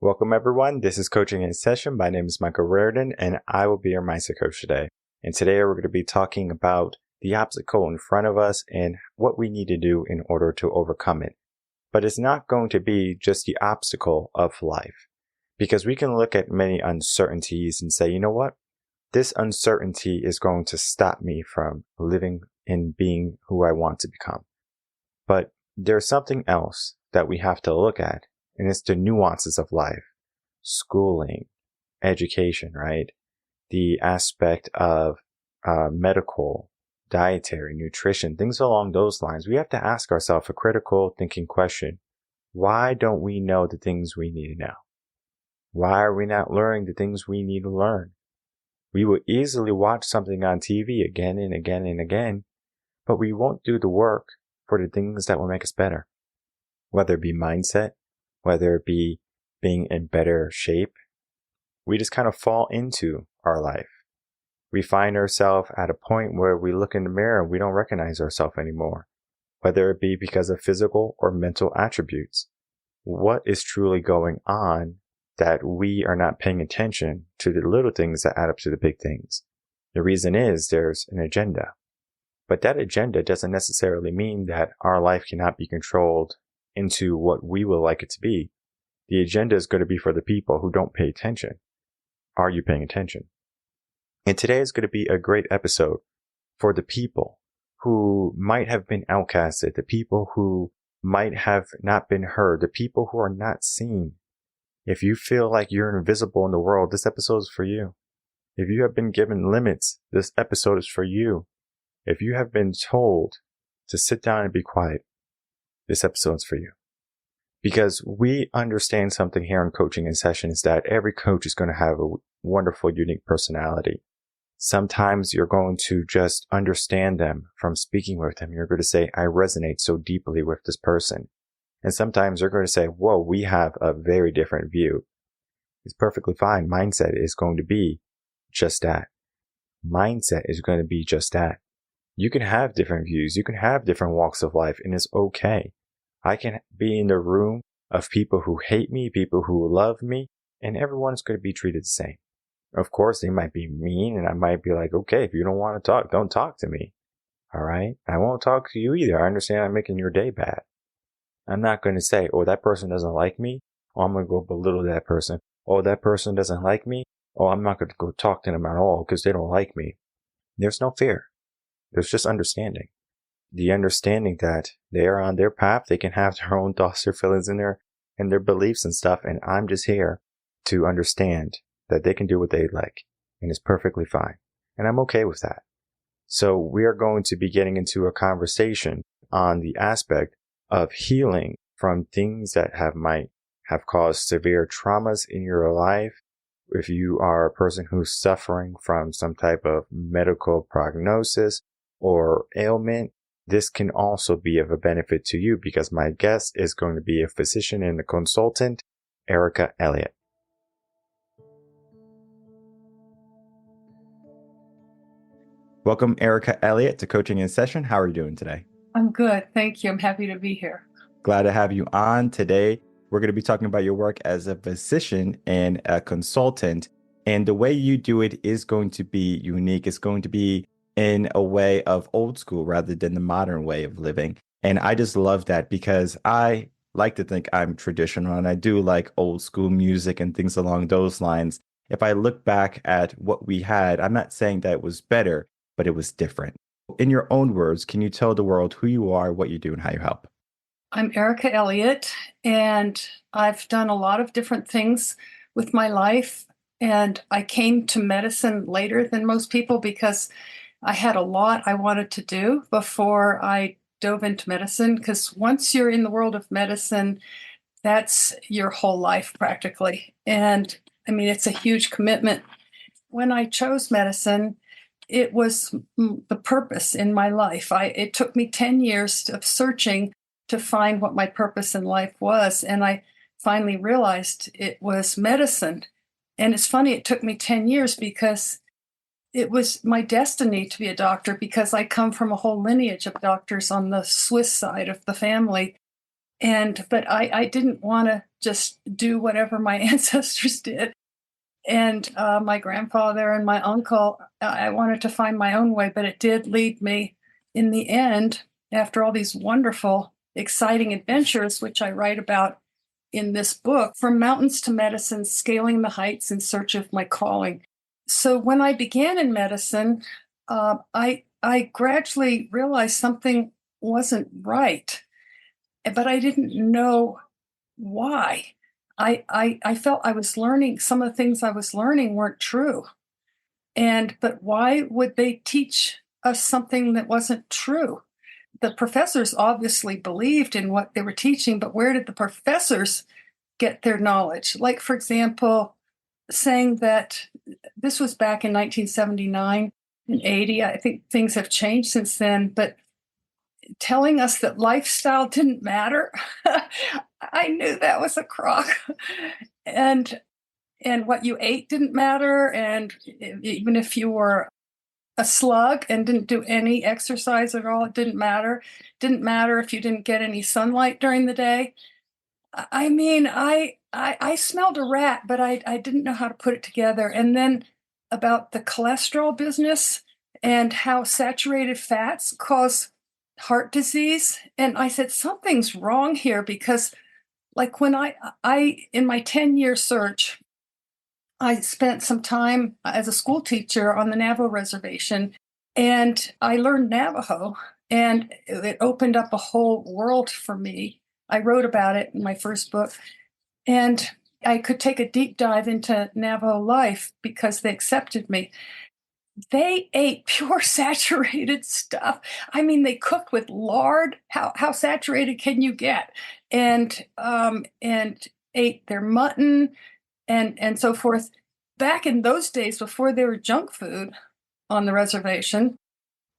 Welcome, everyone. This is Coaching in Session. My name is Michael Rearden, and I will be your mindset coach today. And today we're going to be talking about the obstacle in front of us and what we need to do in order to overcome it. But it's not going to be just the obstacle of life, because we can look at many uncertainties and say, you know what? This uncertainty is going to stop me from living and being who I want to become. But there's something else that we have to look at. And it's the nuances of life, schooling, education, right? The aspect of medical, dietary, nutrition, things along those lines. We have to ask ourselves a critical thinking question. Why don't we know the things we need to know? Why are we not learning the things we need to learn? We will easily watch something on TV again and again and again, but we won't do the work for the things that will make us better, whether it be mindset, whether it be being in better shape. We just kind of fall into our life. We find ourselves at a point where we look in the mirror and we don't recognize ourselves anymore, whether it be because of physical or mental attributes. What is truly going on that we are not paying attention to the little things that add up to the big things? The reason is there's an agenda. But that agenda doesn't necessarily mean that our life cannot be controlled into what we would like it to be. The agenda is going to be for the people who don't pay attention. Are you paying attention? And today is going to be a great episode for the people who might have been outcasted, the people who might have not been heard, the people who are not seen. If you feel like you're invisible in the world, this episode is for you. If you have been given limits, this episode is for you. If you have been told to sit down and be quiet, this episode's for you. Because we understand something here in Coaching in Session is that every coach is going to have a wonderful, unique personality. Sometimes you're going to just understand them from speaking with them. You're going to say, I resonate so deeply with this person. And sometimes you're going to say, whoa, we have a very different view. It's perfectly fine. Mindset is going to be just that. Mindset is going to be just that. You can have different views. You can have different walks of life, and it's okay. I can be in the room of people who hate me, people who love me, and everyone's going to be treated the same. Of course, they might be mean, and I might be like, okay, if you don't want to talk, don't talk to me. All right? I won't talk to you either. I understand I'm making your day bad. I'm not going to say, oh, that person doesn't like me. Oh, I'm going to go belittle that person. Oh, that person doesn't like me. Oh, I'm not going to go talk to them at all because they don't like me. There's no fear. There's just understanding. The understanding that they are on their path, they can have their own thoughts, their feelings, and their beliefs and stuff, and I'm just here to understand that they can do what they like, and it's perfectly fine. And I'm okay with that. So we are going to be getting into a conversation on the aspect of healing from things that might have caused severe traumas in your life. If you are a person who's suffering from some type of medical prognosis or ailment, this can also be of a benefit to you because my guest is going to be a physician and a consultant, Elliott. Welcome, Elliott, to Coaching in Session. How are you doing today? I'm good. Thank you. I'm happy to be here. Glad to have you on today. We're going to be talking about your work as a physician and a consultant. And the way you do it is going to be unique. It's going to be in a way of old school rather than the modern way of living. And I just love that because I like to think I'm traditional and I do like old school music and things along those lines. If I look back at what we had, I'm not saying that it was better, but it was different. In your own words, can you tell the world who you are, what you do, and how you help? I'm Elliott, and I've done a lot of different things with my life. And I came to medicine later than most people because I had a lot I wanted to do before I dove into medicine. Because once you're in the world of medicine, that's your whole life practically. And I mean, it's a huge commitment. When I chose medicine, it was the purpose in my life. It took me 10 years of searching to find what my purpose in life was. And I finally realized it was medicine. And it's funny, it took me 10 years because it was my destiny to be a doctor because I come from a whole lineage of doctors on the Swiss side of the family. But I didn't want to just do whatever my ancestors did. And my grandfather and my uncle, I wanted to find my own way, but it did lead me in the end, after all these wonderful, exciting adventures, which I write about in this book, from mountains to medicine, scaling the heights in search of my calling. So when I began in medicine, I gradually realized something wasn't right, but I didn't know why. I felt I was learning, some of the things I was learning weren't true. But why would they teach us something that wasn't true? The professors obviously believed in what they were teaching, but where did the professors get their knowledge? Like, for example, saying that this was back in 1979 and 80. I think things have changed since then, but telling us that lifestyle didn't matter, I knew that was a crock. And what you ate didn't matter. And even if you were a slug and didn't do any exercise at all, it didn't matter. Didn't matter if you didn't get any sunlight during the day. I mean, I smelled a rat, but I didn't know how to put it together. And then about the cholesterol business and how saturated fats cause heart disease. And I said, something's wrong here, because like when I in my 10-year search, I spent some time as a school teacher on the Navajo reservation, and I learned Navajo, and it opened up a whole world for me. I wrote about it in my first book, and I could take a deep dive into Navajo life because they accepted me. They ate pure saturated stuff. I mean, they cooked with lard. How saturated can you get? And ate their mutton and so forth. Back in those days, before there were junk food on the reservation,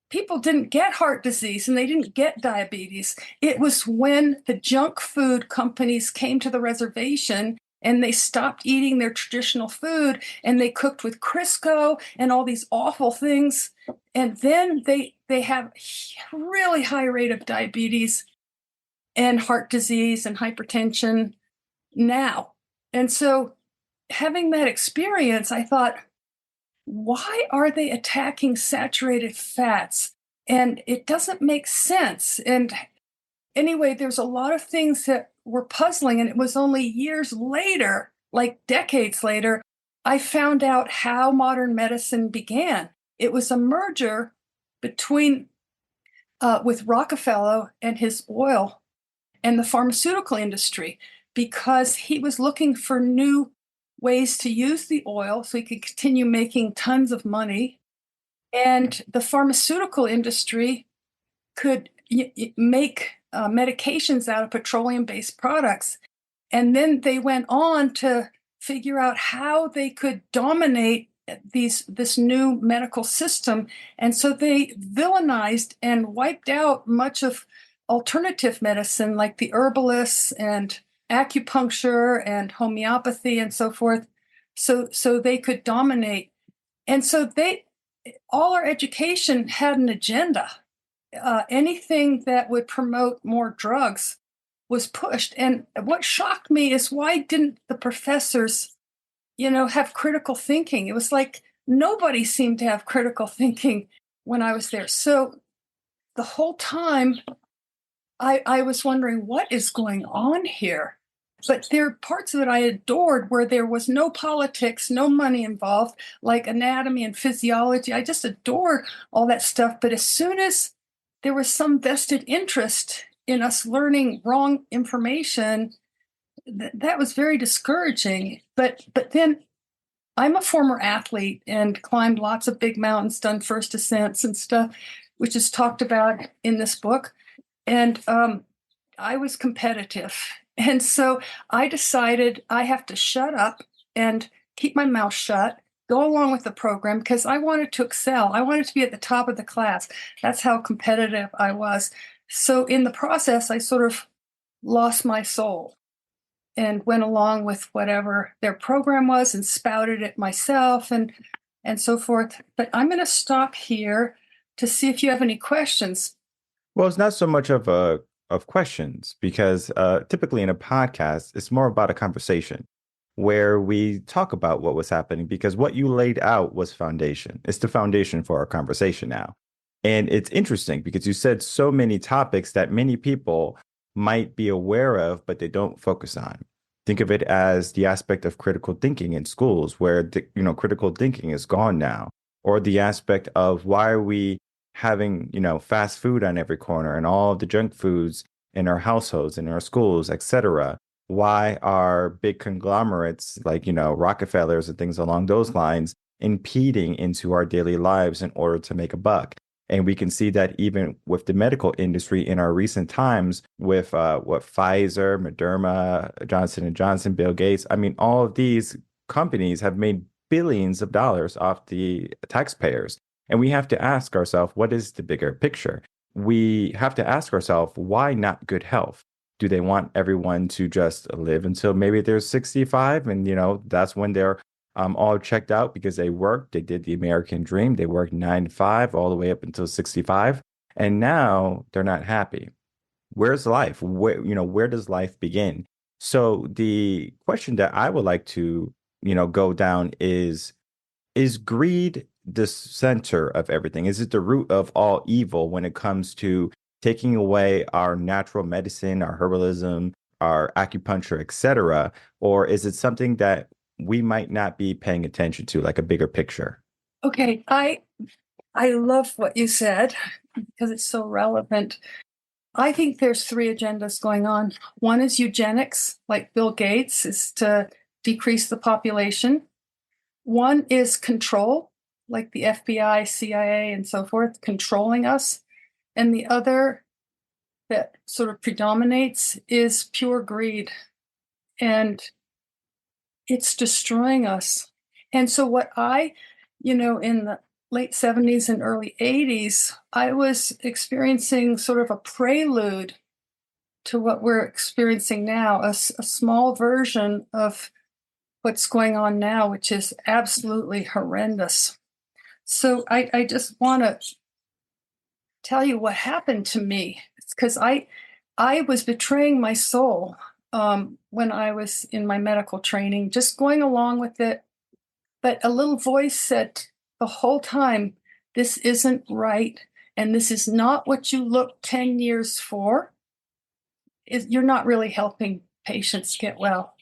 people didn't get heart disease and they didn't get diabetes. It was when the junk food companies came to the reservation and they stopped eating their traditional food and they cooked with Crisco and all these awful things. And then they have a really high rate of diabetes and heart disease and hypertension now. And so having that experience, I thought, why are they attacking saturated fats? And it doesn't make sense. And anyway, there's a lot of things that were puzzling. And it was only years later, like decades later, I found out how modern medicine began. It was a merger between with Rockefeller and his oil and the pharmaceutical industry, because he was looking for new ways to use the oil so he could continue making tons of money. And the pharmaceutical industry could make medications out of petroleum-based products. And then they went on to figure out how they could dominate this new medical system. And so they villainized and wiped out much of alternative medicine, like the herbalists and acupuncture and homeopathy and so forth, so they could dominate. And so all our education had an agenda. Anything that would promote more drugs was pushed. And what shocked me is, why didn't the professors, have critical thinking? It was like nobody seemed to have critical thinking when I was there. So the whole time I was wondering, what is going on here? But there are parts of it I adored, where there was no politics, no money involved, like anatomy and physiology. I just adored all that stuff. But as soon as there was some vested interest in us learning wrong information, that was very discouraging. But then I'm a former athlete and climbed lots of big mountains, done first ascents and stuff, which is talked about in this book. And I was competitive. And so I decided I have to shut up and keep my mouth shut, go along with the program, because I wanted to excel. I wanted to be at the top of the class. That's how competitive I was. So in the process, I sort of lost my soul and went along with whatever their program was and spouted it myself and so forth. But I'm going to stop here to see if you have any questions. Well, it's not so much of a of questions because typically in a podcast, it's more about a conversation where we talk about what was happening because what you laid out was foundation. It's the foundation for our conversation now. And it's interesting because you said so many topics that many people might be aware of, but they don't focus on. Think of it as the aspect of critical thinking in schools where critical thinking is gone now, or the aspect of why are we having, fast food on every corner and all of the junk foods in our households, in our schools, etc. Why are big conglomerates like, Rockefellers and things along those lines impeding into our daily lives in order to make a buck? And we can see that even with the medical industry in our recent times with what Pfizer, Moderna, Johnson and Johnson, Bill Gates. I mean, all of these companies have made billions of dollars off the taxpayers. And we have to ask ourselves, what is the bigger picture? We have to ask ourselves, why not good health? Do they want everyone to just live until maybe they're 65 and, that's when they're all checked out because they worked, they did the American dream, they worked 9 to 5 all the way up until 65, and now they're not happy. Where's life? Where does life begin? So the question that I would like to, go down is greed the center of everything? Is it the root of all evil when it comes to taking away our natural medicine, our herbalism, our acupuncture, etc.? Or is it something that we might not be paying attention to, like a bigger picture? Okay, I love what you said because it's so relevant. I think there's three agendas going on. One is eugenics, like Bill Gates, is to decrease the population. One is control, like the FBI, CIA, and so forth, controlling us. And the other that sort of predominates is pure greed. And it's destroying us. And so in the late 70s and early 80s, I was experiencing sort of a prelude to what we're experiencing now, a small version of what's going on now, which is absolutely horrendous. So I just want to tell you what happened to me. It's because I was betraying my soul when I was in my medical training, just going along with it. But a little voice said the whole time, this isn't right. And this is not what you look 10 years for. You're not really helping patients get well.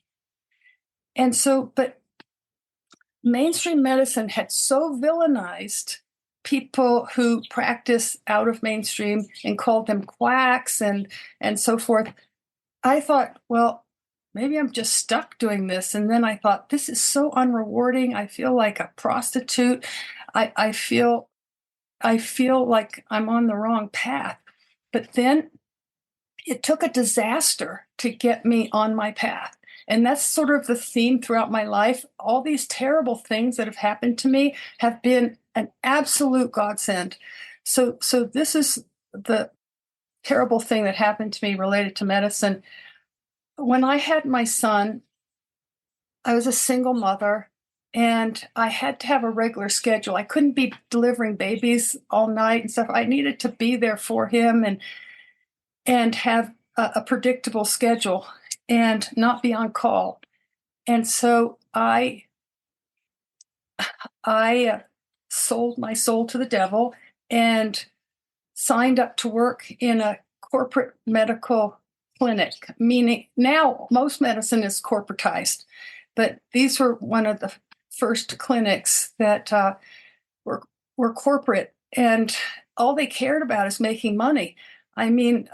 And so, but mainstream medicine had so villainized people who practice out of mainstream and called them quacks and so forth. I thought, well, maybe I'm just stuck doing this. And then I thought, this is so unrewarding. I feel like a prostitute. I feel like I'm on the wrong path. But then it took a disaster to get me on my path. And that's sort of the theme throughout my life. All these terrible things that have happened to me have been an absolute godsend. So this is the terrible thing that happened to me related to medicine. When I had my son, I was a single mother and I had to have a regular schedule. I couldn't be delivering babies all night and stuff. I needed to be there for him and have a predictable schedule and not be on call. And so I sold my soul to the devil and signed up to work in a corporate medical clinic, meaning now most medicine is corporatized, but these were one of the first clinics that were corporate, and all they cared about is making money. I mean,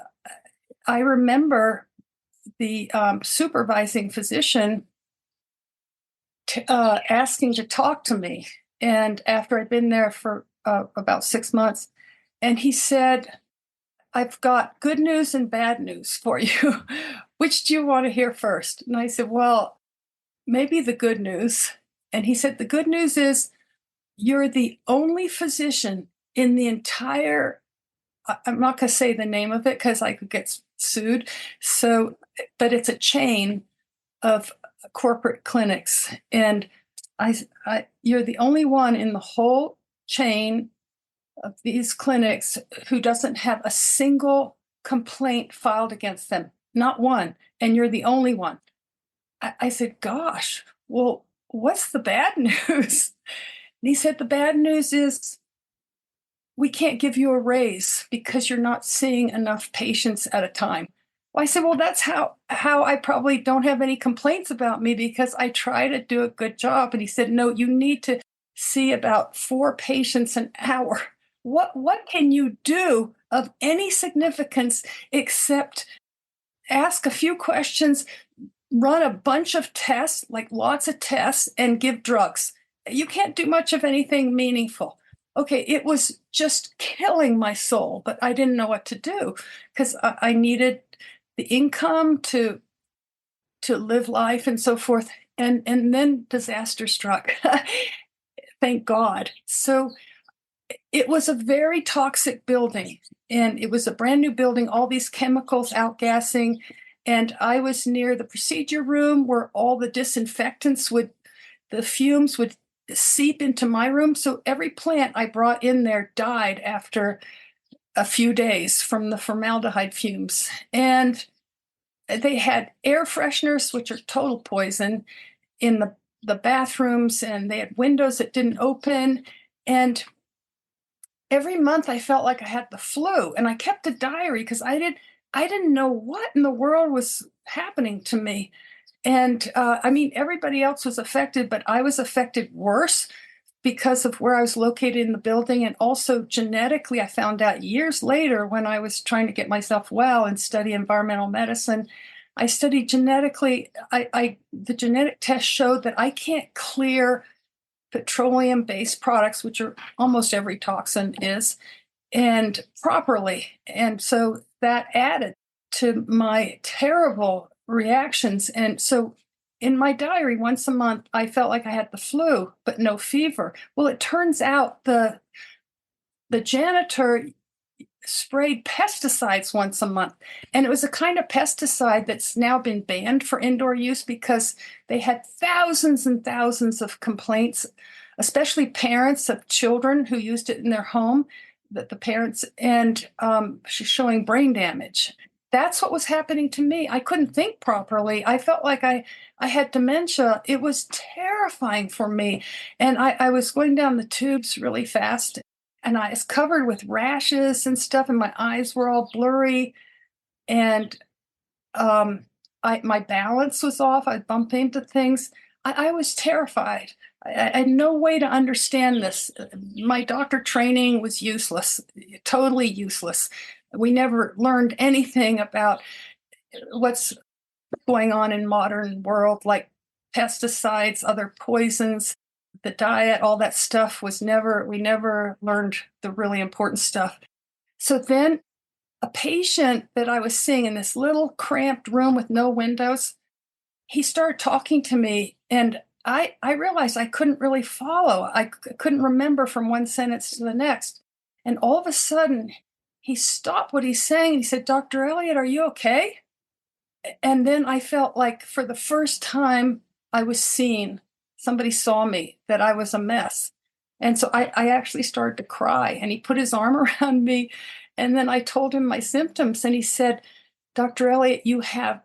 I remember the supervising physician asking to talk to me, and after I'd been there for about 6 months, and he said, I've got good news and bad news for you. Which do you want to hear first? And I said, well, maybe the good news. And he said, the good news is you're the only physician in the entire, I'm not going to say the name of it because I could get sued. So, but it's a chain of corporate clinics. And you're the only one in the whole chain of these clinics who doesn't have a single complaint filed against them, not one, and you're the only one. I said, gosh, well, what's the bad news? And he said, the bad news is we can't give you a raise because you're not seeing enough patients at a time. Well, I said, well, that's how I probably don't have any complaints about me because I try to do a good job. And he said, no, you need to see about 4 patients an hour. What can you do of any significance except ask a few questions, run a bunch of tests, like lots of tests, and give drugs? You can't do much of anything meaningful. Okay, it was just killing my soul, but I didn't know what to do because I needed the income to live life and so forth. And then disaster struck. Thank God. So it was a very toxic building, and it was a brand new building, all these chemicals outgassing. And I was near the procedure room where all the disinfectants the fumes would seep into my room. So every plant I brought in there died after a few days from the formaldehyde fumes. And they had air fresheners, which are total poison, in the bathrooms, and they had windows that didn't open. And every month I felt like I had the flu, and I kept a diary because I didn't know what in the world was happening to me. And I mean, everybody else was affected, but I was affected worse because of where I was located in the building. And also genetically, I found out years later when I was trying to get myself well and study environmental medicine. I studied genetically. The genetic test showed that I can't clear petroleum-based products, which are almost every toxin is, and properly. And so that added to my terrible reactions. And so in my diary, once a month, I felt like I had the flu, but no fever. Well, it turns out the janitor sprayed pesticides once a month. And it was a kind of pesticide that's now been banned for indoor use because they had thousands and thousands of complaints, especially parents of children who used it in their home, that the parents, and showing brain damage. That's what was happening to me. I couldn't think properly. I felt like I had dementia. It was terrifying for me. And I was going down the tubes really fast, and I was covered with rashes and stuff, and my eyes were all blurry. And my balance was off. I'd bump into things. I was terrified. I had no way to understand this. My doctor training was useless, totally useless. We never learned anything about what's going on in modern world, like pesticides, other poisons, the diet, all that stuff we never learned the really important stuff. So then a patient that I was seeing in this little cramped room with no windows, he started talking to me, and I realized I couldn't really follow. I couldn't remember from one sentence to the next. And all of a sudden, he stopped what he's saying. He said, Dr. Elliott, are you okay? And then I felt like for the first time I was seen. Somebody saw me, that I was a mess. And so I actually started to cry, and he put his arm around me. And then I told him my symptoms, and he said, Dr. Elliott, you have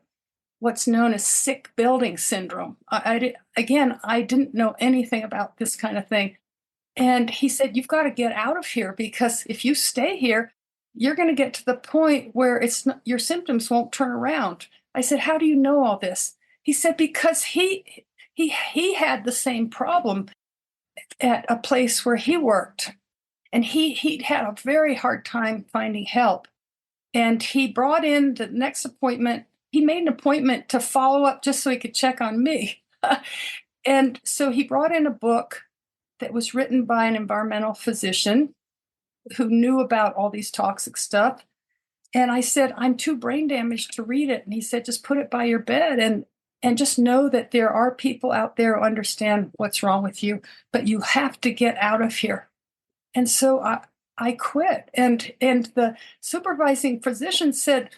what's known as sick building syndrome. I didn't know anything about this kind of thing. And he said, you've got to get out of here, because if you stay here, you're going to get to the point where your symptoms won't turn around. I said, how do you know all this? He said, because he had the same problem at a place where he worked, and he'd had a very hard time finding help. And he brought in the next appointment. He made an appointment to follow up just so he could check on me. And so he brought in a book that was written by an environmental physician who knew about all these toxic stuff. And I said, I'm too brain damaged to read it. And he said, just put it by your bed and just know that there are people out there who understand what's wrong with you, but you have to get out of here. And so I quit. And the supervising physician said,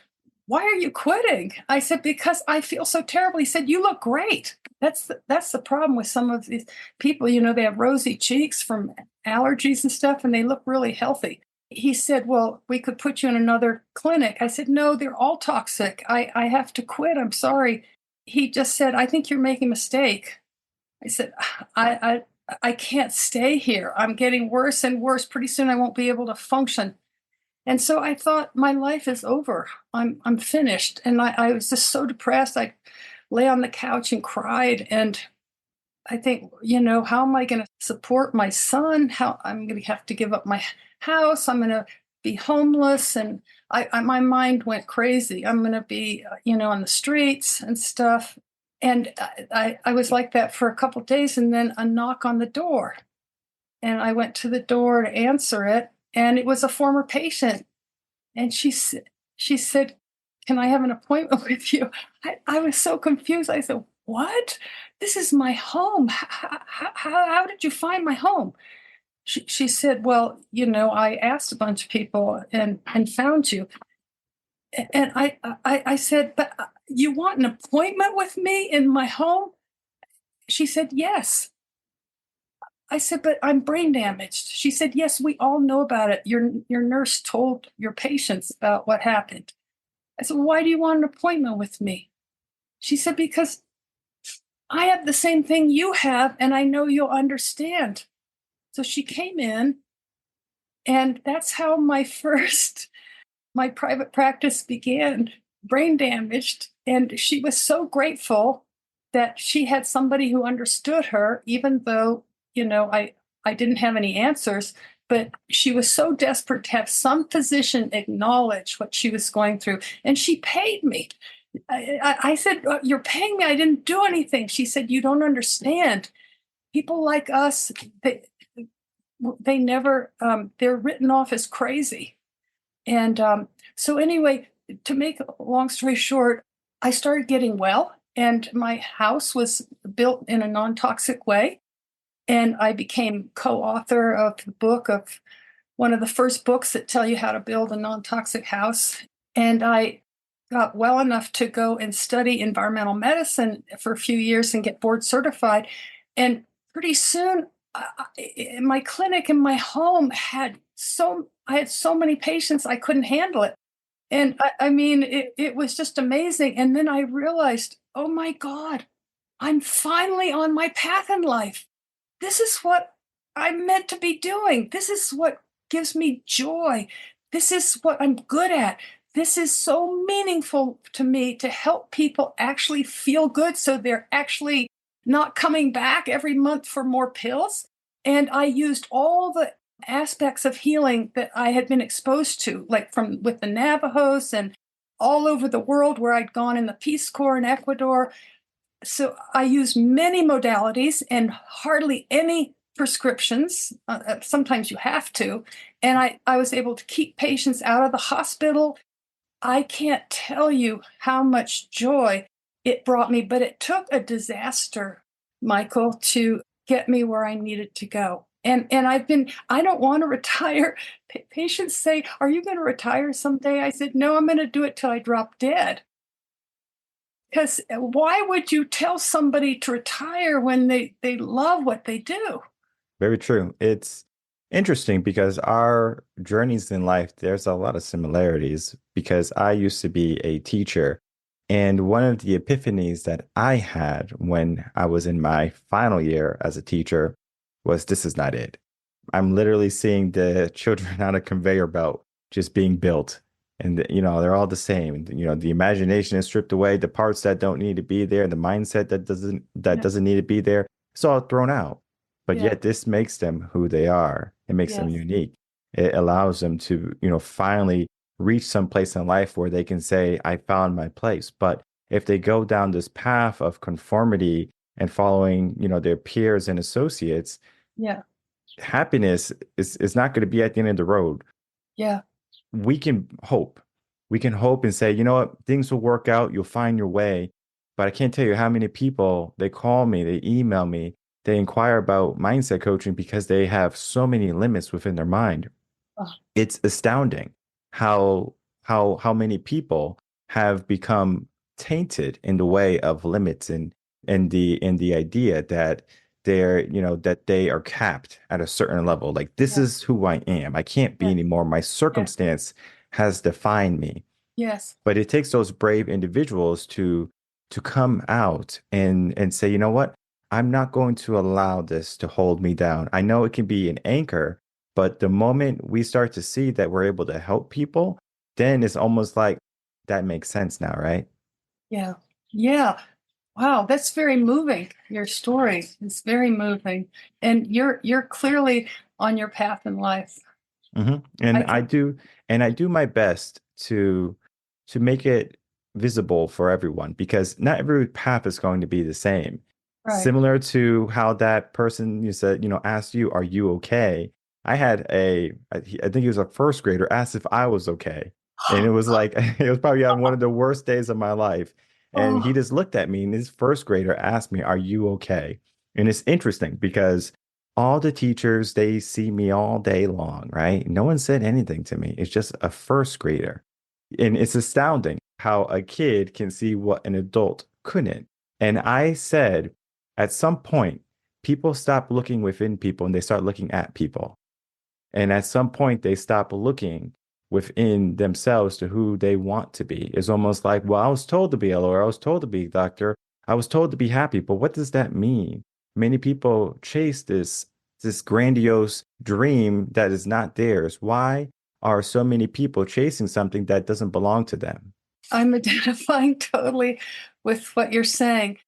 why are you quitting? I said, because I feel so terrible. He said, you look great. That's the problem with some of these people. They have rosy cheeks from allergies and stuff, and they look really healthy. he said, well, we could put you in another clinic. I said, no, they're all toxic. I have to quit. I'm sorry. He just said, I think you're making a mistake. I said, I can't stay here. I'm getting worse and worse. Pretty soon I won't be able to function. And so I thought, my life is over. I'm finished. And I was just so depressed. I lay on the couch and cried. And I think, how am I going to support my son? How I'm going to have to give up my house. I'm going to be homeless. And my mind went crazy. I'm going to be, on the streets and stuff. And I was like that for a couple of days, and then a knock on the door. And I went to the door to answer it, and it was a former patient. And she said, can I have an appointment with you? I was so confused. I said, what? This is my home. How did you find my home? She said, well, I asked a bunch of people and found you. And I said, but you want an appointment with me in my home? She said, yes. I said, but I'm brain damaged. She said, yes, we all know about it. Your nurse told your patients about what happened. I said, why do you want an appointment with me? She said, because I have the same thing you have, and I know you'll understand. So she came in, and that's how my private practice began, brain damaged. And she was so grateful that she had somebody who understood her, even though, I didn't have any answers. But she was so desperate to have some physician acknowledge what she was going through. And she paid me. I said, you're paying me. I didn't do anything. She said, you don't understand. People like us, they never, they're written off as crazy. And so anyway, to make a long story short, I started getting well, and my house was built in a non-toxic way. And I became co-author of the book of one of the first books that tell you how to build a non-toxic house. And I got well enough to go and study environmental medicine for a few years and get board certified. And pretty soon, my clinic in my home I had so many patients, I couldn't handle it. And I mean, it was just amazing. And then I realized, oh my God, I'm finally on my path in life. This is what I'm meant to be doing. This is what gives me joy. This is what I'm good at. This is so meaningful to me, to help people actually feel good so they're actually not coming back every month for more pills. And I used all the aspects of healing that I had been exposed to, like with the Navajos and all over the world where I'd gone in the Peace Corps in Ecuador. So I used many modalities and hardly any prescriptions. Sometimes you have to. And I was able to keep patients out of the hospital. I can't tell you how much joy it brought me, but it took a disaster, Michael, to get me where I needed to go. And I don't want to retire. Patients say, are you going to retire someday? I said, no, I'm going to do it till I drop dead. Because why would you tell somebody to retire when they love what they do? Very true. It's interesting because our journeys in life, there's a lot of similarities because I used to be a teacher. And one of the epiphanies that I had when I was in my final year as a teacher was this is not it. I'm literally seeing the children on a conveyor belt just being built. And, they're all the same. The imagination is stripped away, the parts that don't need to be there, the mindset that doesn't need to be there. It's all thrown out. But Yeah. yet this makes them who they are. It makes them Yes. unique. It allows them to, finally reach some place in life where they can say, I found my place. But if they go down this path of conformity and following, their peers and associates, Yeah. happiness is not going to be at the end of the road. Yeah. We can hope. We can hope and say, you know what, things will work out. You'll find your way. But I can't tell you how many people, they call me, they email me, they inquire about mindset coaching because they have so many limits within their mind. Oh. It's astounding how many people have become tainted in the way of limits and the idea that that they are capped at a certain level. Like, this Yeah. is who I am. I can't be Yeah. anymore. My Yeah. circumstance has defined me. Yes. But it takes those brave individuals to come out and say, you know what? I'm not going to allow this to hold me down. I know it can be an anchor, but the moment we start to see that we're able to help people, then it's almost like that makes sense now, right? Yeah. Yeah. Wow, that's very moving. Your story is very moving, and you're clearly on your path in life. hmm I And can. I do my best to make it visible for everyone because not every path is going to be the same. Right. Similar to how that person you said, asked you, "Are you okay?" I had I think he was a first grader asked if I was okay, and it was like it was probably on one of the worst days of my life, and he Oh, just looked at me, and his first grader asked me, "Are you okay?" And it's interesting because all the teachers, they see me all day long, right? No one said anything to me. It's just a first grader. And it's astounding how a kid can see what an adult couldn't. And I said, at some point, people stop looking within people and they start looking at people. And at some point, they stop looking within themselves to who they want to be. It's almost like, well, I was told to be a lawyer, I was told to be a doctor, I was told to be happy, but what does that mean? Many people chase this grandiose dream that is not theirs. Why are so many people chasing something that doesn't belong to them? I'm identifying totally with what you're saying.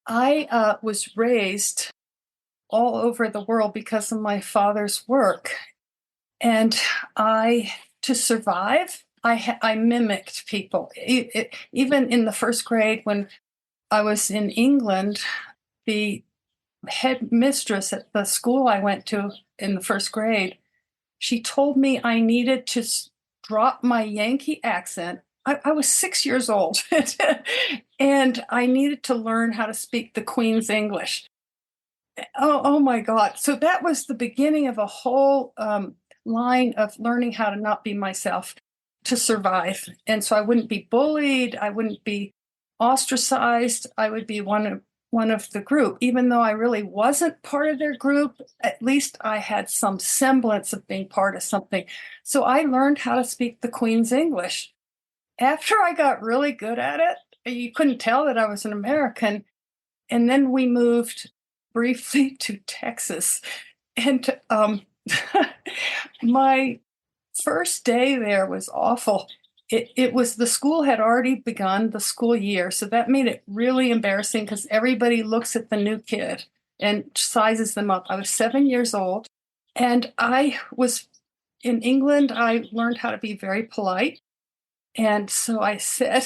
I was raised all over the world because of my father's work, and to survive, I mimicked people. Even in the first grade, when I was in England, the head mistress at the school I went to in the first grade, she told me I needed to drop my Yankee accent. I was 6 years old, and I needed to learn how to speak the Queen's English. Oh my God. So that was the beginning of a whole line of learning how to not be myself to survive. And so I wouldn't be bullied, I wouldn't be ostracized, I would be one of the group. Even though I really wasn't part of their group, at least I had some semblance of being part of something. So I learned how to speak the Queen's English. After I got really good at it, you couldn't tell that I was an American. And then we moved briefly to Texas. And my first day there was awful. It was the school had already begun the school year. So that made it really embarrassing because everybody looks at the new kid and sizes them up. I was 7 years old, and I was in England. I learned how to be very polite. And so I said,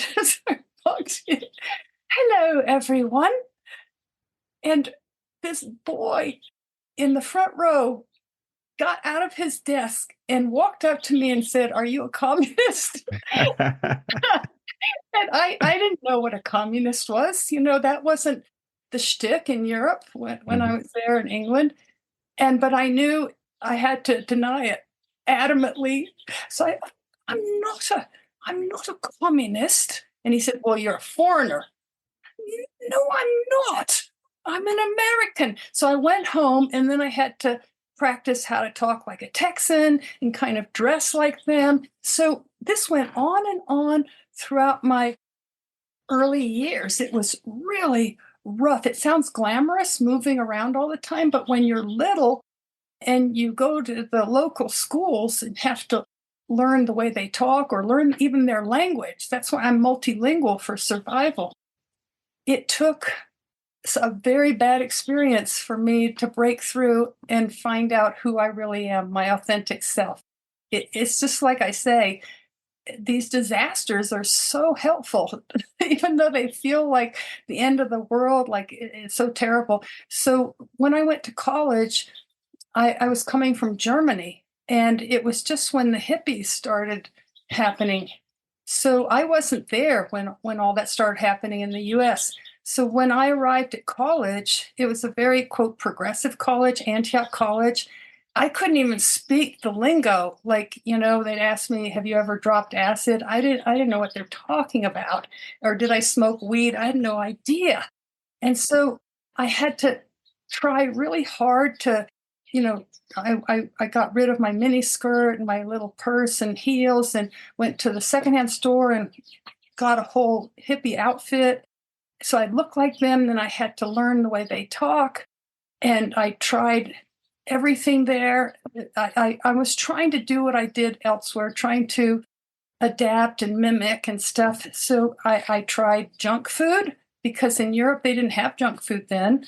hello, everyone. And this boy in the front row got out of his desk and walked up to me and said, "Are you a communist?" And I didn't know what a communist was. That wasn't the shtick in Europe when I Mhm. was there in England. But I knew I had to deny it adamantly. So I'm not a communist. And he said, "Well, you're a foreigner." No, I'm not. I'm an American. So I went home and then I had to practice how to talk like a Texan and kind of dress like them. So this went on and on throughout my early years. It was really rough. It sounds glamorous moving around all the time, but when you're little and you go to the local schools and have to learn the way they talk or learn even their language, that's why I'm multilingual for survival. It took a very bad experience for me to break through and find out who I really am, my authentic self. It's just like I say, these disasters are so helpful, even though they feel like the end of the world, like it's so terrible. So when I went to college, I was coming from Germany, and it was just when the hippies started happening. So I wasn't there when all that started happening in the US. So when I arrived at college, it was a very, quote, progressive college, Antioch College. I couldn't even speak the lingo. Like, they'd ask me, "Have you ever dropped acid?" I didn't know what they're talking about. Or did I smoke weed? I had no idea. And so I had to try really hard to, you know, I got rid of my mini skirt and my little purse and heels and went to the secondhand store and got a whole hippie outfit. So I looked like them. Then I had to learn the way they talk. And I tried everything there. I was trying to do what I did elsewhere, trying to adapt and mimic and stuff. So I tried junk food because in Europe they didn't have junk food then.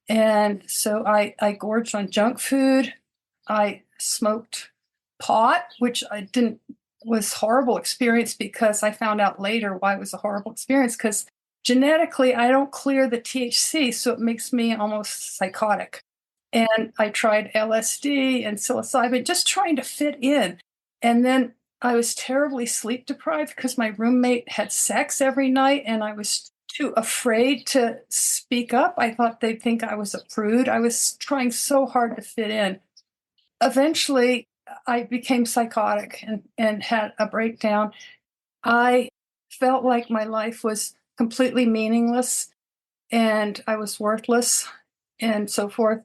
And so I gorged on junk food. I smoked pot, which I didn't was horrible experience because I found out later why it was a horrible experience because genetically I don't clear the THC, so it makes me almost psychotic. And I tried LSD and psilocybin, just trying to fit in. And then I was terribly sleep deprived because my roommate had sex every night and I was too afraid to speak up. I thought they'd think I was a prude. I was trying so hard to fit in. Eventually, I became psychotic and had a breakdown. I felt like my life was completely meaningless and I was worthless and so forth.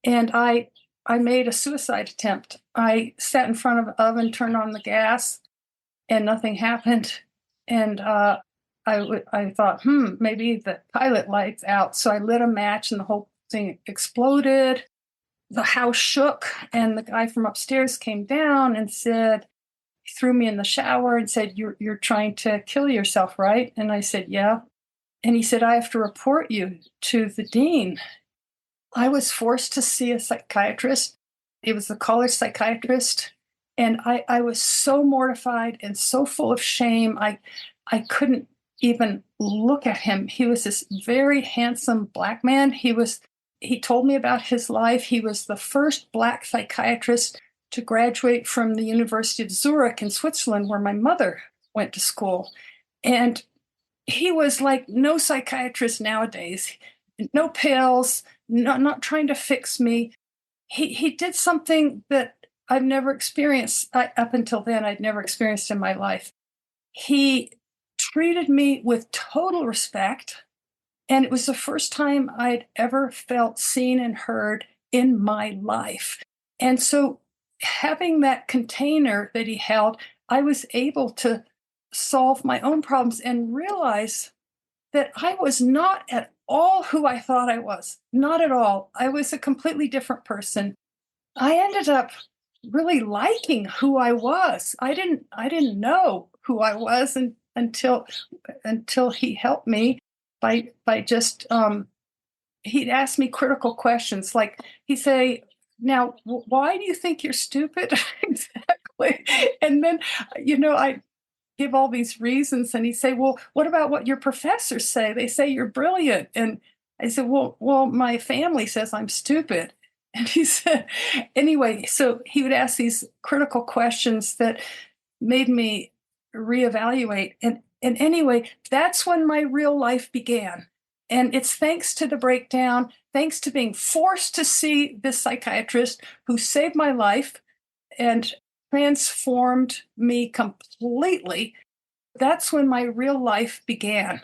And I made a suicide attempt. I sat in front of an oven, turned on the gas, and nothing happened. And I thought, maybe the pilot light's out. So I lit a match and the whole thing exploded. The house shook, and the guy from upstairs came down and said, he threw me in the shower and said, you're trying to kill yourself, right? And I said, yeah. And he said, I have to report you to the dean. I was forced to see a psychiatrist. It was the college psychiatrist. And I was so mortified and so full of shame. I couldn't even look at him. He was this very handsome Black man. He told me about his life. He was the first Black psychiatrist to graduate from the University of Zurich in Switzerland, where my mother went to school. And he was like no psychiatrist nowadays, no pills, not trying to fix me. He did something that I've never experienced up until then. I'd never experienced in my life. He treated me with total respect. And it was the first time I'd ever felt seen and heard in my life. And so having that container that he held, I was able to solve my own problems and realize that I was not at all who I thought I was. Not at all. I was a completely different person. I ended up really liking who I was. I didn't know who I was until he helped me by just he'd ask me critical questions like he'd say, now why do you think you're stupid? Exactly. And then I give all these reasons and he'd say, well, what about what your professors say? They say you're brilliant. And I said, well, my family says I'm stupid. And he said, anyway, so he would ask these critical questions that made me reevaluate. And anyway, that's when my real life began. And it's thanks to the breakdown, thanks to being forced to see this psychiatrist who saved my life and transformed me completely. That's when my real life began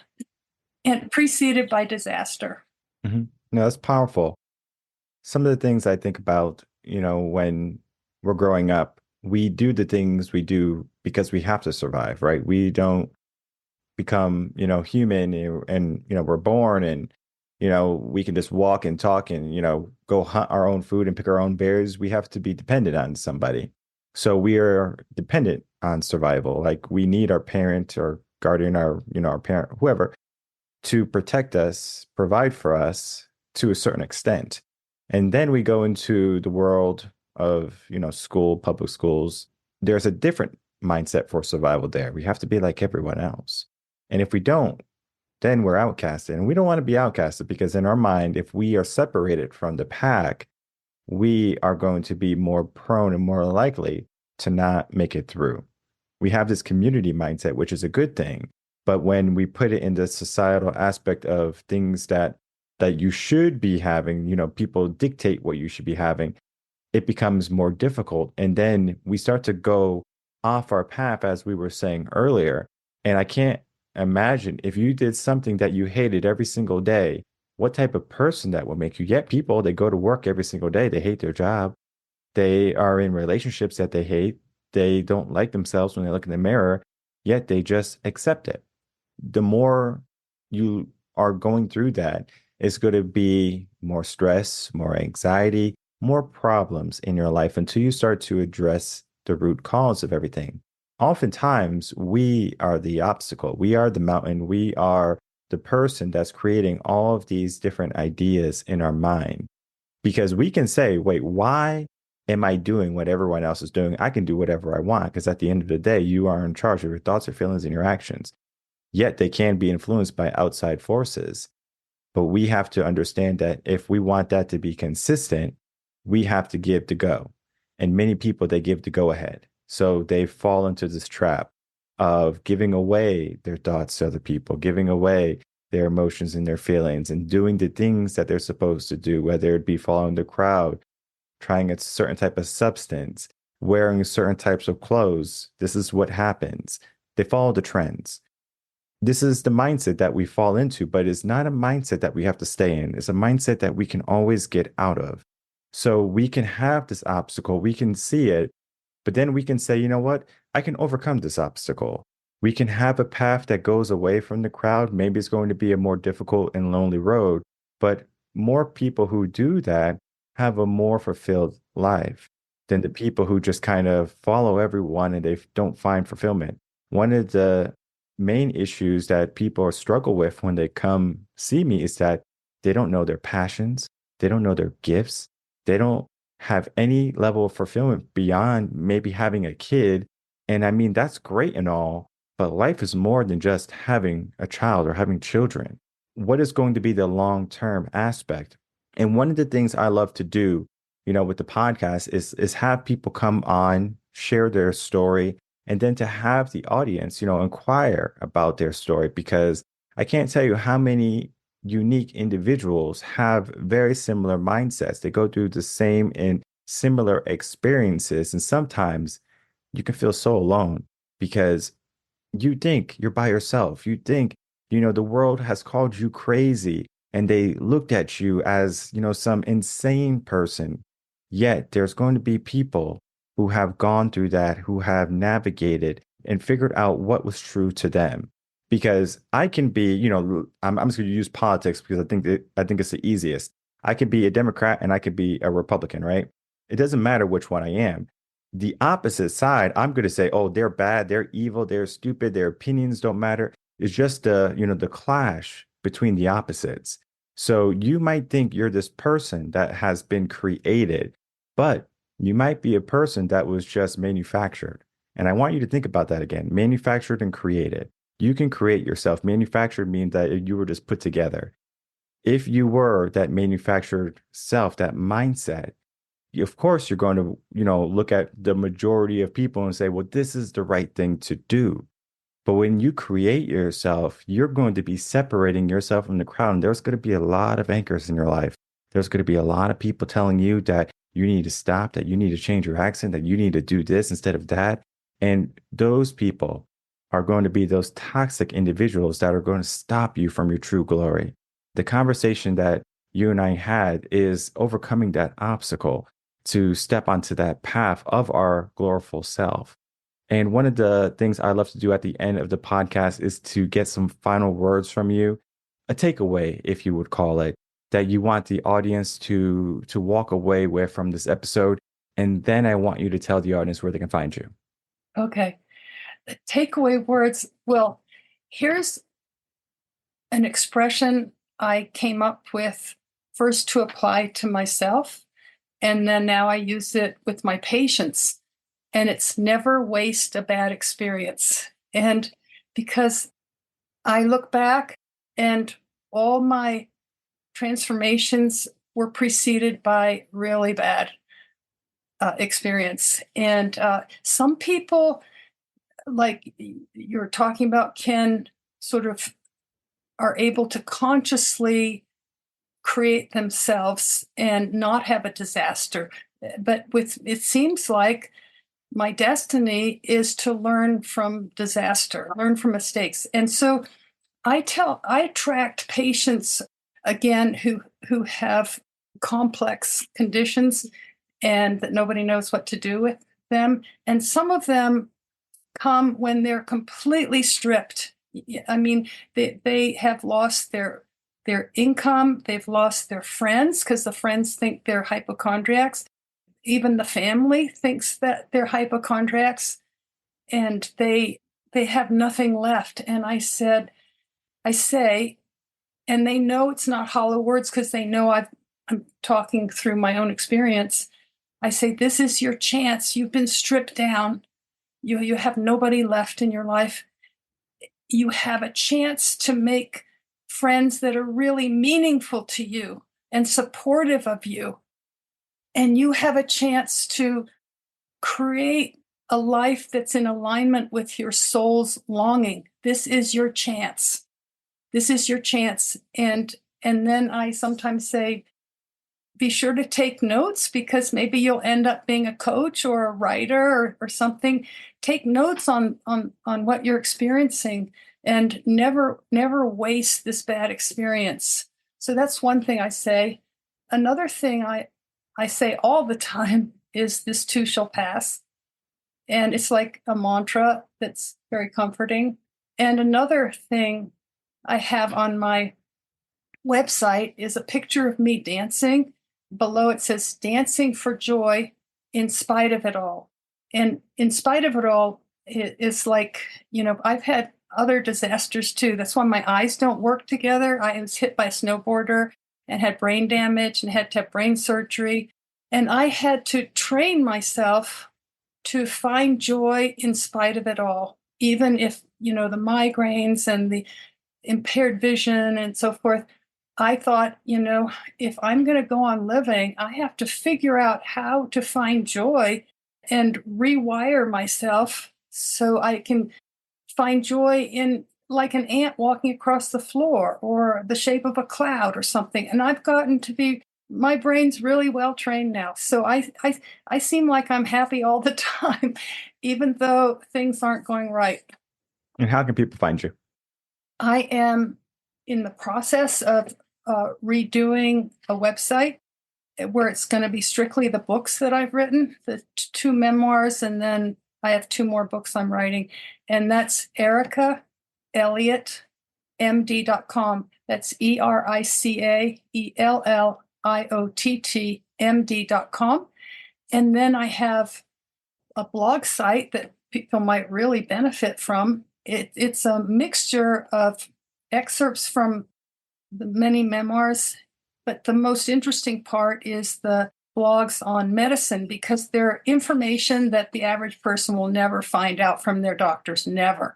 and preceded by disaster. Mm-hmm. No, that's powerful. Some of the things I think about, when we're growing up, we do the things we do because we have to survive, right? We don't become, human and, we're born and, we can just walk and talk and, go hunt our own food and pick our own berries. We have to be dependent on somebody. So we are dependent on survival. Like we need our parent or guardian, our parent, whoever, to protect us, provide for us to a certain extent. And then we go into the world of, school, public schools. There's a different mindset for survival there. We have to be like everyone else. And if we don't, then we're outcasted. And we don't want to be outcasted because in our mind, if we are separated from the pack, we are going to be more prone and more likely to not make it through. We have this community mindset, which is a good thing. But when we put it in the societal aspect of things that you should be having, people dictate what you should be having, it becomes more difficult. And then we start to go off our path, as we were saying earlier. And I can't imagine if you did something that you hated every single day what type of person that will make you. Yet people, they go to work every single day. They hate their job. They are in relationships that they hate. They don't like themselves when they look in the mirror, yet they just accept it. The more you are going through that, it's going to be more stress, more anxiety, more problems in your life until you start to address the root cause of everything. Oftentimes, we are the obstacle. We are the mountain. We are the person that's creating all of these different ideas in our mind. Because we can say, wait, why am I doing what everyone else is doing? I can do whatever I want. Because at the end of the day, you are in charge of your thoughts, your feelings, and your actions. Yet they can be influenced by outside forces. But we have to understand that if we want that to be consistent, we have to give the go. And many people, they give the go ahead. So they fall into this trap of giving away their thoughts to other people, giving away their emotions and their feelings, and doing the things that they're supposed to do, whether it be following the crowd, trying a certain type of substance, wearing certain types of clothes. This is what happens. They follow the trends. This is the mindset that we fall into, but it's not a mindset that we have to stay in. It's a mindset that we can always get out of. So we can have this obstacle, we can see it, but then we can say, you know what? I can overcome this obstacle. We can have a path that goes away from the crowd. Maybe it's going to be a more difficult and lonely road, but more people who do that have a more fulfilled life than the people who just kind of follow everyone and they don't find fulfillment. One of the main issues that people struggle with when they come see me is that they don't know their passions, they don't know their gifts, they don't have any level of fulfillment beyond maybe having a kid. And I mean, that's great and all, but life is more than just having a child or having children. What is going to be the long-term aspect? And one of the things I love to do, with the podcast is have people come on, share their story, and then to have the audience, inquire about their story, because I can't tell you how many unique individuals have very similar mindsets. They go through the same and similar experiences. And sometimes you can feel so alone because you think you're by yourself. You think, the world has called you crazy and they looked at you as, some insane person. Yet there's going to be people who have gone through that, who have navigated and figured out what was true to them. Because I can be, I'm just going to use politics because I think it's the easiest. I could be a Democrat and I could be a Republican, right? It doesn't matter which one I am. The opposite side, I'm going to say, oh, they're bad, they're evil, they're stupid, their opinions don't matter. It's just the clash between the opposites. So you might think you're this person that has been created, but you might be a person that was just manufactured. And I want you to think about that again, manufactured and created. You can create yourself. Manufactured means that you were just put together. If you were that manufactured self, that mindset, of course, you're going to, look at the majority of people and say, well, this is the right thing to do. But when you create yourself, you're going to be separating yourself from the crowd. And there's going to be a lot of anchors in your life. There's going to be a lot of people telling you that you need to stop, that you need to change your accent, that you need to do this instead of that. And those people are going to be those toxic individuals that are going to stop you from your true glory. The conversation that you and I had is overcoming that obstacle to step onto that path of our glorious self. And one of the things I love to do at the end of the podcast is to get some final words from you, a takeaway, if you would call it, that you want the audience to walk away with from this episode. And then I want you to tell the audience where they can find you. Okay. The takeaway words. Well, here's an expression I came up with first to apply to myself. And then now I use it with my patients. And it's never waste a bad experience. And because I look back and all my transformations were preceded by really bad experience. And some people, like you're talking about, can sort of are able to consciously create themselves and not have a disaster. But it seems like my destiny is to learn from disaster, learn from mistakes. And so I attract patients again, who have complex conditions and that nobody knows what to do with them. And some of them come when they're completely stripped. I mean, they have lost their income, they've lost their friends because the friends think they're hypochondriacs. Even the family thinks that they're hypochondriacs, and they have nothing left. And I say, and they know it's not hollow words because they know I'm talking through my own experience. I say, this is your chance. You've been stripped down. You have nobody left in your life. You have a chance to make friends that are really meaningful to you and supportive of you. And you have a chance to create a life that's in alignment with your soul's longing. This is your chance. This is your chance. And then I sometimes say, be sure to take notes because maybe you'll end up being a coach or a writer or something. Take notes on what you're experiencing and never waste this bad experience. So that's one thing I say. Another thing I say all the time is this too shall pass. And it's like a mantra that's very comforting. And another thing I have on my website is a picture of me dancing. Below it says, dancing for joy in spite of it all. And in spite of it all, it's like, I've had other disasters too. That's why my eyes don't work together. I was hit by a snowboarder and had brain damage and had to have brain surgery. And I had to train myself to find joy in spite of it all, even if, the migraines and the impaired vision and so forth. I thought, if I'm going to go on living, I have to figure out how to find joy and rewire myself so I can find joy in like an ant walking across the floor or the shape of a cloud or something. And I've gotten to be, my brain's really well trained now. So I seem like I'm happy all the time, even though things aren't going right. And how can people find you? I am in the process of redoing a website where it's going to be strictly the books that I've written, the two memoirs, and then I have two more books I'm writing. And that's Erica Elliott, MD.com. That's EricaElliott, MD.com. And then I have a blog site that people might really benefit from. It's a mixture of excerpts from the many memoirs, but the most interesting part is the blogs on medicine because they're information that the average person will never find out from their doctors, never.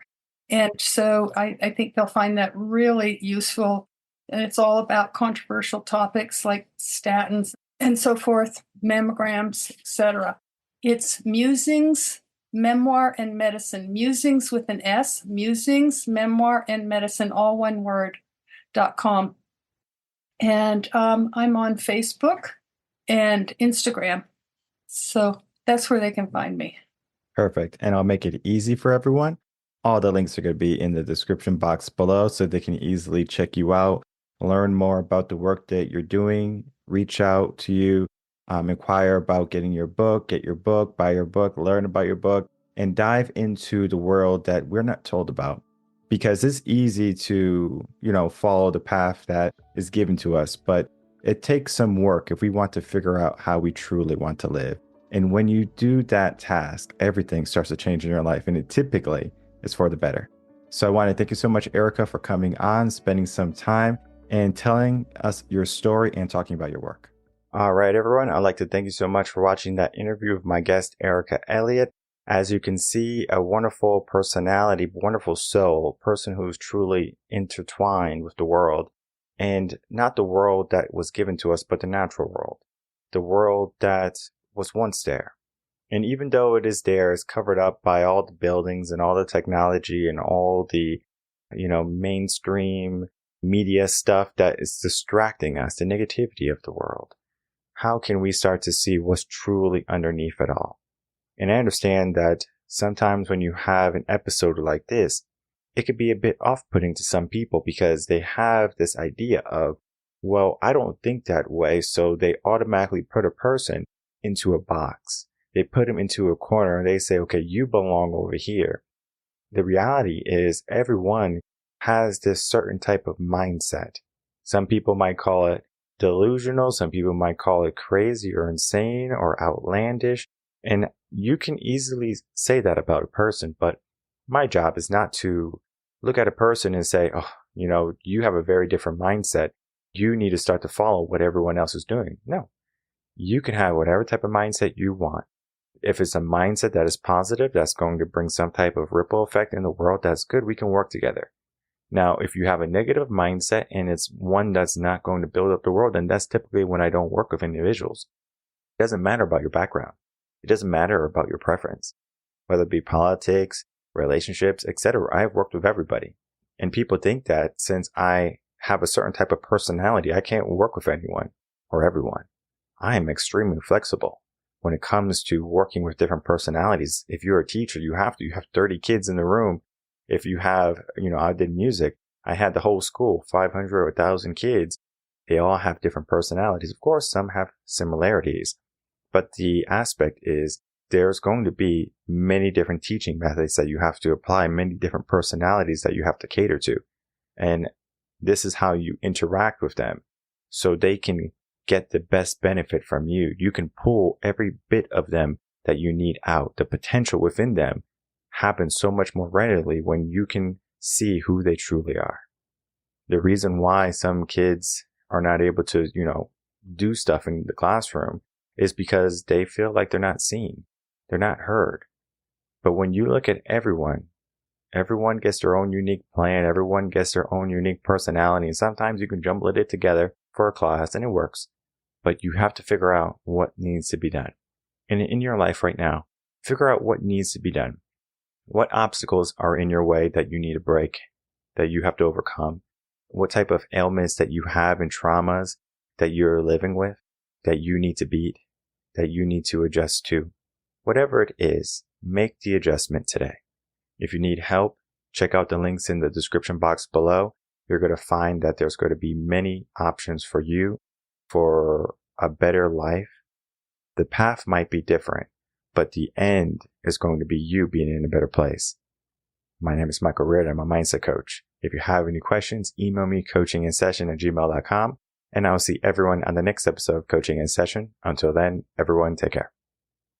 And so I think they'll find that really useful. And it's all about controversial topics like statins and so forth, mammograms, etc. It's Musings, Memoir and Medicine. Musings with an S, Musings, Memoir and Medicine, all one word. .com. And I'm on Facebook and Instagram. So that's where they can find me. Perfect. And I'll make it easy for everyone. All the links are going to be in the description box below so they can easily check you out, learn more about the work that you're doing, reach out to you, inquire about getting your book, get your book, buy your book, learn about your book, and dive into the world that we're not told about. Because it's easy to, follow the path that is given to us, but it takes some work if we want to figure out how we truly want to live. And when you do that task, everything starts to change in your life, and it typically is for the better. So I want to thank you so much, Erica, for coming on, spending some time, and telling us your story and talking about your work. All right, everyone. I'd like to thank you so much for watching that interview with my guest, Erica Elliott. As you can see, a wonderful personality, wonderful soul, person who's truly intertwined with the world, and not the world that was given to us, but the natural world, the world that was once there. And even though it is there, it's covered up by all the buildings and all the technology and all the, mainstream media stuff that is distracting us, the negativity of the world. How can we start to see what's truly underneath it all? And I understand that sometimes when you have an episode like this, it could be a bit off-putting to some people because they have this idea of, Well, I don't think that way. So they automatically put a person into a box. They put them into a corner and they say, okay, you belong over here. The reality is everyone has this certain type of mindset. Some people might call it delusional. Some people might call it crazy or insane or outlandish. And you can easily say that about a person, but my job is not to look at a person and say, oh, you have a very different mindset. You need to start to follow what everyone else is doing. No, you can have whatever type of mindset you want. If it's a mindset that is positive, that's going to bring some type of ripple effect in the world, that's good. We can work together. Now, if you have a negative mindset and it's one that's not going to build up the world, then that's typically when I don't work with individuals. It doesn't matter about your background. It doesn't matter about your preference, whether it be politics, relationships, etc. I've worked with everybody. And people think that since I have a certain type of personality, I can't work with anyone or everyone. I am extremely flexible when it comes to working with different personalities. If you're a teacher, you have 30 kids in the room. If you have, I did music. I had the whole school, 500 or 1,000 kids. They all have different personalities. Of course, some have similarities, but the aspect is there's going to be many different teaching methods that you have to apply, many different personalities that you have to cater to. And this is how you interact with them so they can get the best benefit from you. You can pull every bit of them that you need out. The potential within them happens so much more readily when you can see who they truly are. The reason why some kids are not able to, do stuff in the classroom is because they feel like they're not seen. They're not heard. But when you look at everyone gets their own unique plan. Everyone gets their own unique personality. And sometimes you can jumble it together for a class and it works. But you have to figure out what needs to be done. And in your life right now, figure out what needs to be done. What obstacles are in your way that you need to break, that you have to overcome? What type of ailments that you have and traumas that you're living with that you need to beat, that you need to adjust to? Whatever it is, make the adjustment today. If you need help, check out the links in the description box below. You're going to find that there's going to be many options for you for a better life. The path might be different, but the end is going to be you being in a better place. My name is Michael Rearden. I'm a mindset coach. If you have any questions, email me coachinginsession@gmail.com, and I'll see everyone on the next episode of Coaching in Session. Until then, everyone take care.